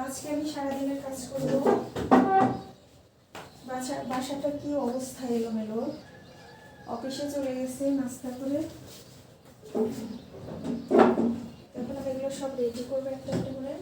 আজকে আমি সারাদিনের কাজ করবো। বাসাটা কি অবস্থা, এলোমেলো। অফিসে চলে গেছে নাস্তা করে, এখন আমি এগুলো সব রেডি করবো একটা একটা করে।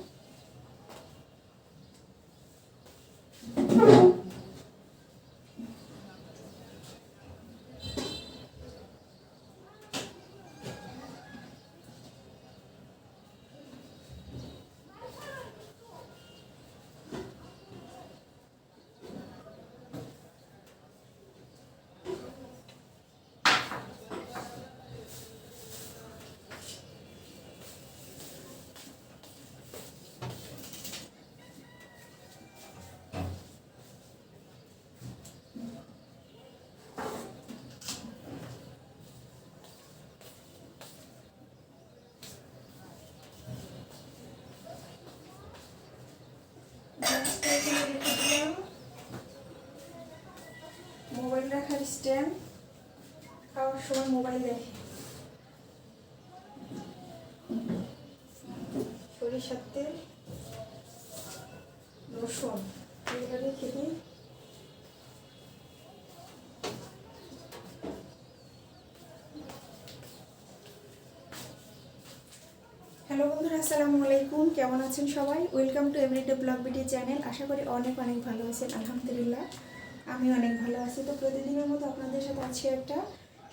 মোবাইল রাখার স্ট্যান্ড, খাওয়ার সময় মোবাইল দেখে। সরিষার তেল, রসুন এগুলো রেখে দিই। হ্যালো বন্ধুরা, আসসালামু আলাইকুম। কেমন আছেন সবাই? Welcome to everyday blog video channel. আশা করি অনেক অনেক ভালো আছেন। আলহামদুলিল্লাহ আমি অনেক ভালো আছি। তো প্রতিদিনের মতো আপনাদের সাথে আজকে একটা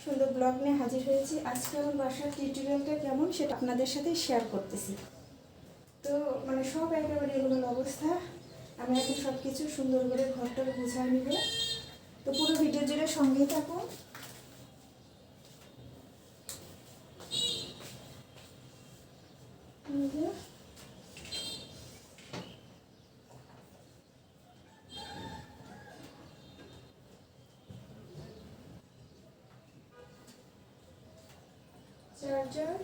সুন্দর ব্লগ নিয়ে হাজির হয়েছি। আজকে আমার বাসার টিউটোরিয়ালটা কেমন সেটা আপনাদের সাথে শেয়ার করতেছি। তো সব একেবারে এগুলোর অবস্থা। আমি এখন সব কিছু সুন্দর করে ঘরটা গুছিয়ে নিব। তো পুরো ভিডিও জুড়ে সঙ্গেই থাকুন। চার্জার,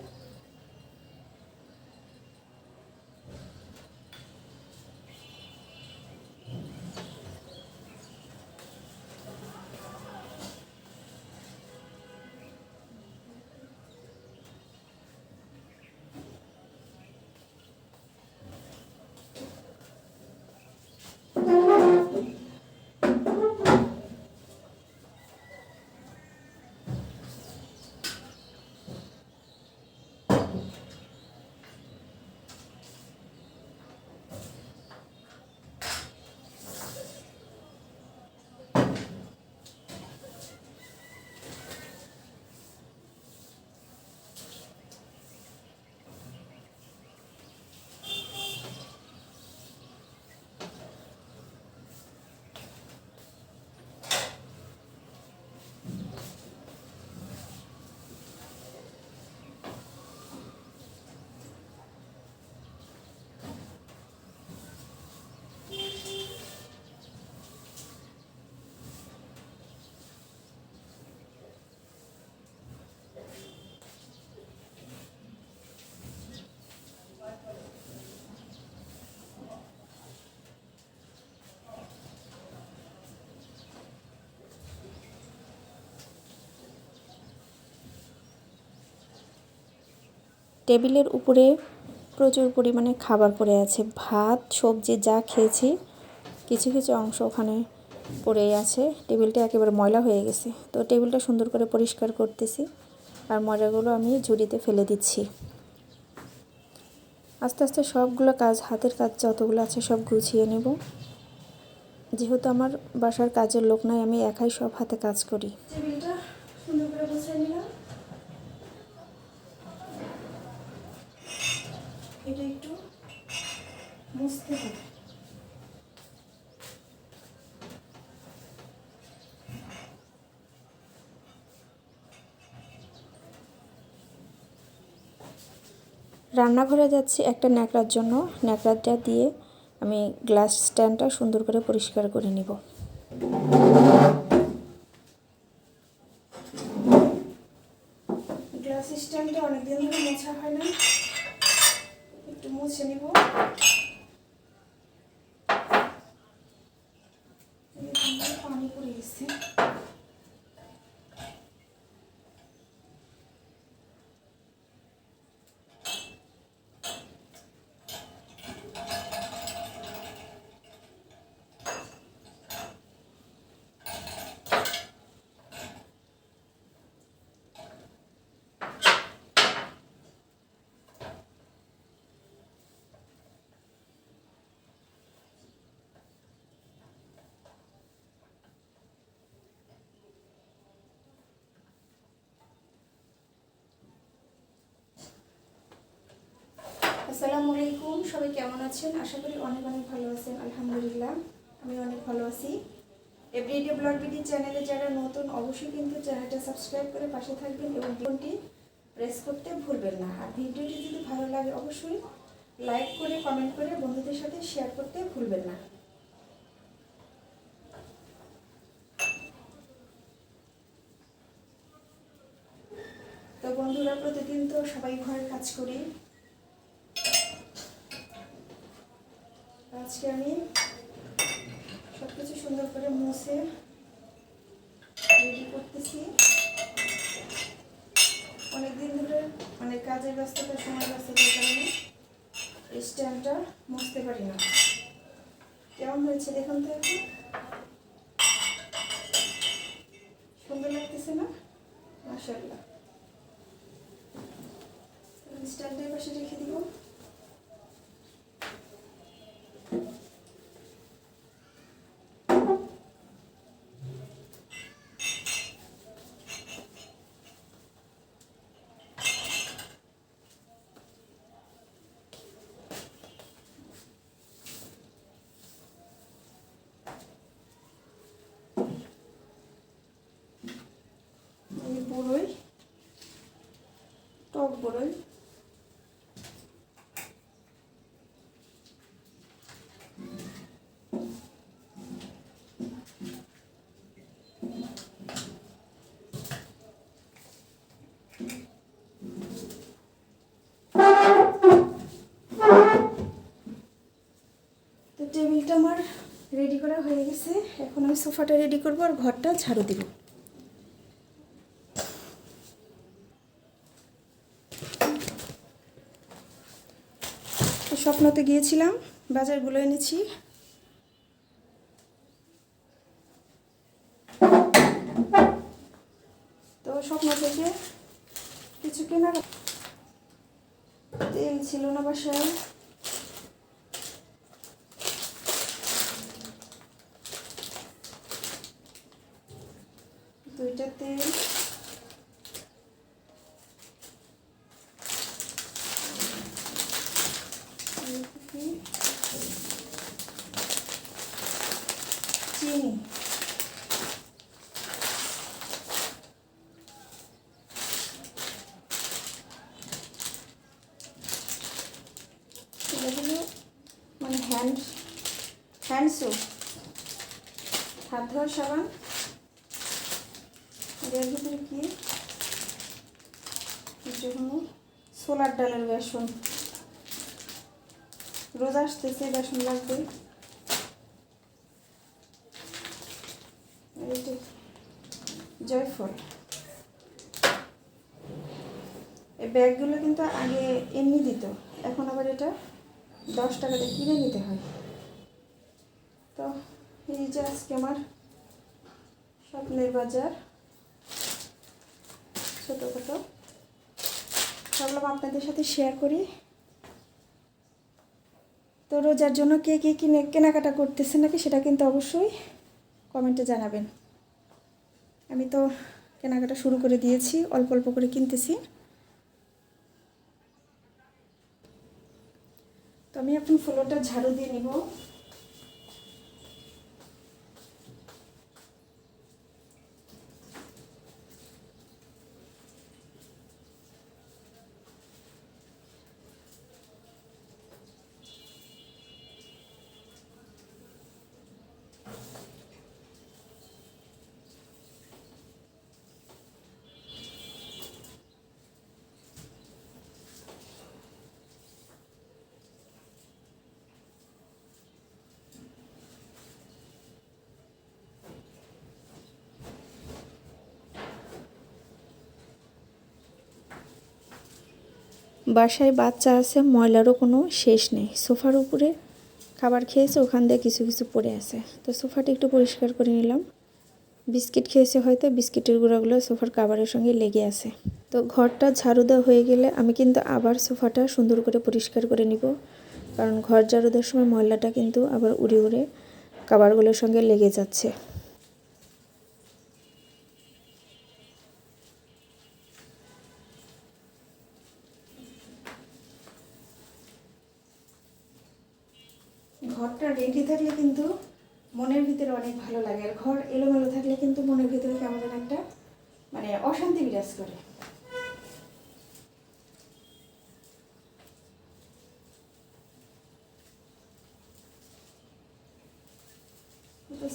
টেবিলের উপরে প্রচুর পরিমাণে খাবার পড়ে আছে। ভাত, সবজি যা খেয়েছি কিছু কিছু অংশ ওখানে পড়ে আছে। টেবিলটা একেবারে ময়লা হয়ে গেছে। তো টেবিলটা সুন্দর করে পরিষ্কার করতেছি আর ময়লাগুলো আমি ঝুড়িতে ফেলে দিচ্ছি। আস্তে আস্তে সবগুলো কাজ, হাতের কাজ যতগুলো আছে সব গুছিয়ে নেব। যেহেতু আমার বাসার কাজের লোক নাই, আমি একাই সব হাতে কাজ করি। টেবিলটা সুন্দর করে গুছিয়ে নিলাম। এটা একটু মুছতে হবে। রান্নাঘরে যাচ্ছি একটা ন্যাকড়ার জন্য। ন্যাকড়াটা দিয়ে আমি গ্লাস স্ট্যান্ডটা সুন্দর করে পরিষ্কার করে নিব। গ্লাস স্ট্যান্ডটা অনেকদিন ধরে মোছা হয় না, একটু মুছে নিব। পানি পড়ে গেছে। আসসালামু আলাইকুম, সবাই কেমন আছেন? আশা করি অনেক অনেক ভালো আছেন। আলহামদুলিল্লাহ আমি অনেক ভালো আছি। এভরিডে ব্লগ বিডি চ্যানেলে যারা নতুন অবশ্যই কিন্তু চ্যানেলটা সাবস্ক্রাইব করে পাশে থাকবেন এবং বেলটি প্রেস করতে ভুলবেন না। আর ভিডিওটি যদি ভালো লাগে অবশ্যই লাইক করে কমেন্ট করে বন্ধুদের সাথে শেয়ার করতে ভুলবেন না। তো বন্ধুরা, প্রতিদিন তো সবাই ঘরের কাজ করি। আজকে আমি সব কিছু সুন্দর করে মুছে রেডি করতেছি। অনেকদিন ধরে কাজের ব্যস্ততার সময় ব্যস্ততার কারণে স্ট্যান্ডটা মুছতে পারি না। কেমন হয়েছে দেখুন তো, একটু সুন্দর লাগতেছে না? মাশাআল্লাহ। স্ট্যান্ডের পাশে রেখে দিব। এই বড়ই, টক বড়ই, তো টেবিলটা আমার রেডি করা হয়ে গেছে। এখন আমি সোফাটা রেডি করবো আর ঘরটা ঝাড়ু দিব। স্বপ্নতে গিয়েছিলাম, বাজারগুলো এনেছি। তো স্বপ্ন থেকে কিছু কেনার তেল ছিল না বাসায়। দুইটা তেল, চিনি, এগুলো মানে হ্যান্ড সোপ, হাত ধোয়ার সাবান। এর ভিতরে কি যেগুলো ছোলার ডালের বেসন, রোজ আসতেছে বেসন লাগবে। এইটা জয়ফল। এই ব্যাগগুলো কিন্তু আগে এমনি দিত, এখন আবার এটা 10 টাকাতে কিনে নিতে হয়। তো এই যে আজকে আমার স্বপ্নের বাজার, ছোটোখাটো ভাবলাম আপনাদের সাথে শেয়ার করি। তো রোজার জন্য কে কে কেনাকাটা করতেছে নাকি সেটা কিন্তু অবশ্যই কমেন্টে জানাবেন। আমি তো কেনাকাটা শুরু করে দিয়েছি, অল্প অল্প করে কিনতেছি। তো আমি এখন ফ্লোরটা ঝাড়ু দিয়ে নিব। বাসায় বাচ্চা আছে, ময়লারও কোনো শেষ নেই। সোফার উপরে খাবার খেয়েছে, ওখান দিয়ে কিছু কিছু পড়ে আছে। তো সোফাটা একটু পরিষ্কার করে নিলাম। বিস্কিট খেয়েছে হয়তো, বিস্কিটের গুঁড়াগুলো সোফার কাভারের সঙ্গে লেগে আছে। তো ঘরটা ঝাড়ু দেওয়া হয়ে গেলে আমি কিন্তু আবার সোফাটা সুন্দর করে পরিষ্কার করে নিব, কারণ ঘর ঝাড়ু দেওয়ার সময় ময়লাটা কিন্তু আবার উড়ে উড়ে কাভারগুলোর সঙ্গে লেগে যাচ্ছে। ঘরটা রেডি থাকলে কিন্তু মনের ভিতরে অনেক ভালো লাগে, আর ঘর এলোমেলো থাকলে কিন্তু মনের ভিতরে কেমন যেন একটা মানে অশান্তি বিরাজ করে। তো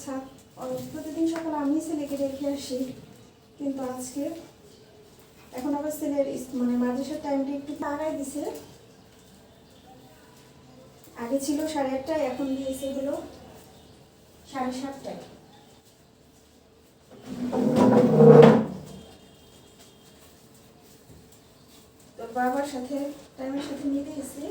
প্রতিদিন সকালে আমি ছেলেকে রেখে আসি, কিন্তু আজকে এখন আবার ছেলের মানে মাদ্রাসার টাইমটা একটু আগায় দিছে। আগে ছিল 8:30, এখন দিয়েছে হলো 7:30। তো বাবার সাথে টাইমের সাথে মিলে গেছে।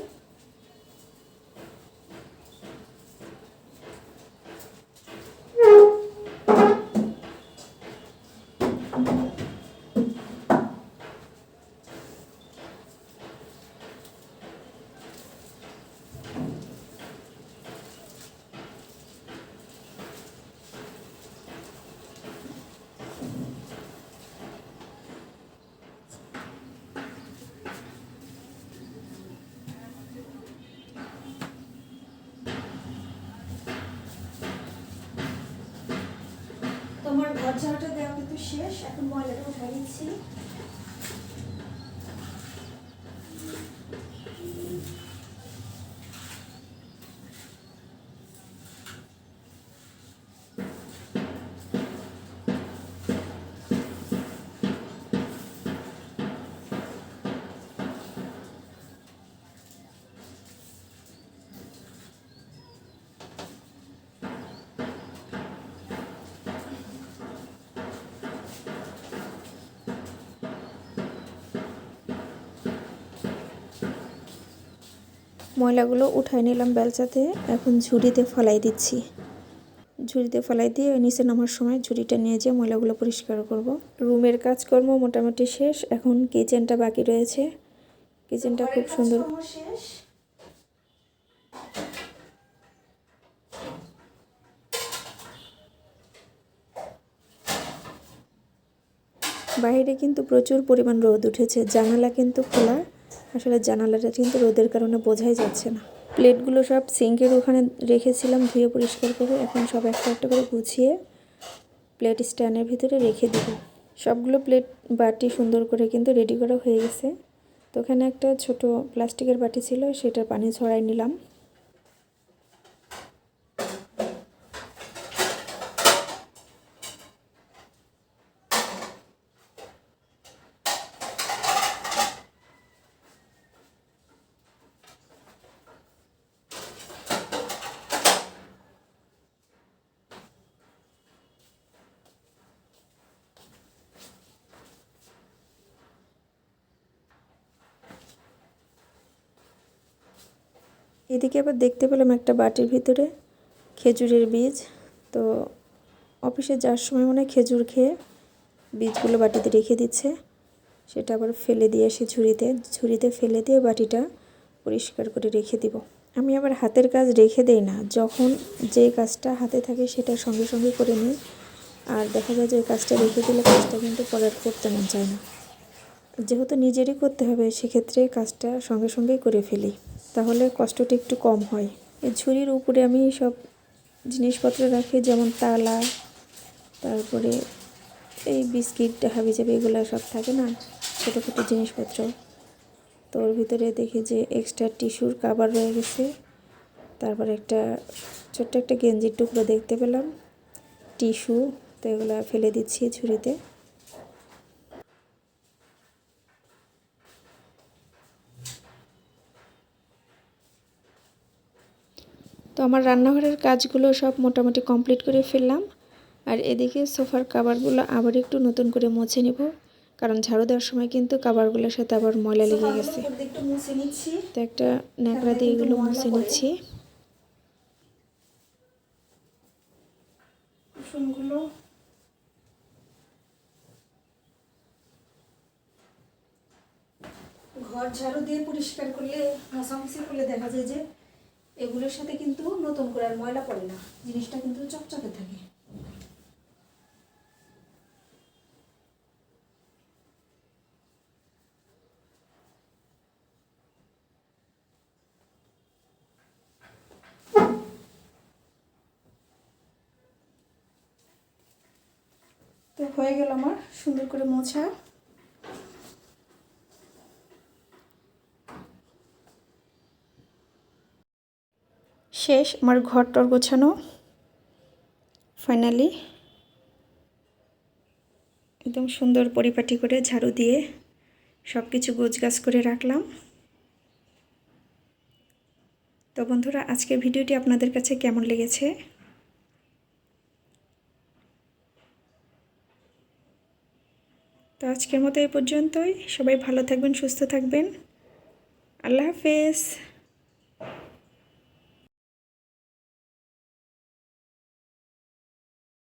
তোমার ঘর ঝাড়াটা দেওয়া কিন্তু শেষ, এখন ময়লাটা উঠাই দিচ্ছি। ময়লাগুলো উঠাই নিলাম বেলচাতে, এখন ঝুড়িতে ফেলাই দিচ্ছি। ঝুড়িতে ফেলাই দিয়ে নিচে নামার সময় ঝুড়িটা নিয়ে যেয়ে ময়লাগুলো পরিষ্কার করব। রুমের কাজকর্ম মোটামুটি শেষ, এখন কিচেনটা বাকি রয়েছে। কিচেনটা খুব সুন্দর। শেষ। বাইরে কিন্তু প্রচুর পরিমাণ রোদ উঠেছে, জানালা কিন্তু খোলা, আসলে জানালাটা কিন্তু রোদের কারণে বোঝাই যাচ্ছে না। প্লেটগুলো সব সিঙ্কের ওখানে রেখেছিলাম ধুয়ে পরিষ্কার করে, এখন সব একটা একটা করে গুছিয়ে প্লেট স্ট্যান্ডের ভিতরে রেখে দিব। সবগুলো প্লেট বাটি সুন্দর করে কিন্তু রেডি করা হয়ে গেছে। তো ওখানে একটা ছোট প্লাস্টিকের বাটি ছিল, সেটার পানি ছড়াই নিলাম। এদিকে আবার দেখতে পেলাম একটা বাটির ভিতরে খেজুরের বীজ। তো অফিসে যাওয়ার সময় মনে হয় খেজুর খেয়ে বীজগুলো বাটিতে রেখে দিচ্ছে, সেটা আবার ফেলে দিয়ে আসি ঝুড়িতে ফেলে দিয়ে বাটিটা পরিষ্কার করে রেখে দিব। আমি আবার হাতের কাজ রেখে দেই না, যখন যে কাজটা হাতে থাকে সেটা সঙ্গে সঙ্গে করে নিই। আর দেখা যায় যে কাজটা রেখে দিলে কাজটা কিন্তু পরে করতে মন চায় না। যেহেতু নিজেরই করতে হবে, সেক্ষেত্রে কাজটা সঙ্গে সঙ্গেই করে ফেলি, তাহলে কষ্টটা একটু কম হয়। এই ঝুড়ির উপরে আমি সব জিনিসপত্র রাখি, যেমন তালা, তারপরে এই বিস্কিট হাবিজাবি এগুলো সব থাকে না, ছোটো ছোটো জিনিসপত্র। তো ওর ভিতরে দেখি যে এক্সট্রা টিস্যুর কভার রয়ে গেছে, তারপরে একটা ছোট্ট একটা গেঞ্জির টুকরো দেখতে পেলাম, টিস্যু। তো এগুলো ফেলে দিচ্ছি ঝুড়িতে। তো আমার রান্নাঘরের কাজগুলো সব মোটামুটি কমপ্লিট করে ফেললাম। আর এদিকে সোফার কভারগুলো আবার একটু নতুন করে মুছে নিব, কারণ ঝাড়ু দেওয়ার সময় কিন্তু কভারগুলোর সাথে আবার ময়লা লেগে গেছে। তো একটা ন্যাকড়া দিয়ে এগুলো মুছে নিচ্ছি। ঘর ঝাড়ু দিয়ে পরিষ্কার করলে, মোছামুছি করলে দেখা যায় যে এগুলোর সাথে কিন্তু নতুন করে আর ময়লা পড়ে না, জিনিসটা কিন্তু চকচকে থাকে। তো হয়ে গেল আমার সুন্দর করে মোছা। শেষ আমার ঘরটর গোছানো। ফাইনালি একদম সুন্দর পরিপাটি করে ঝাড়ু দিয়ে সব কিছু গোছগাছ করে রাখলাম। তো বন্ধুরা, আজকের ভিডিওটি আপনাদের কাছে কেমন লেগেছে? তো আজকের মতো এই পর্যন্তই। সবাই ভালো থাকবেন, সুস্থ থাকবেন। আল্লাহ হাফেজ।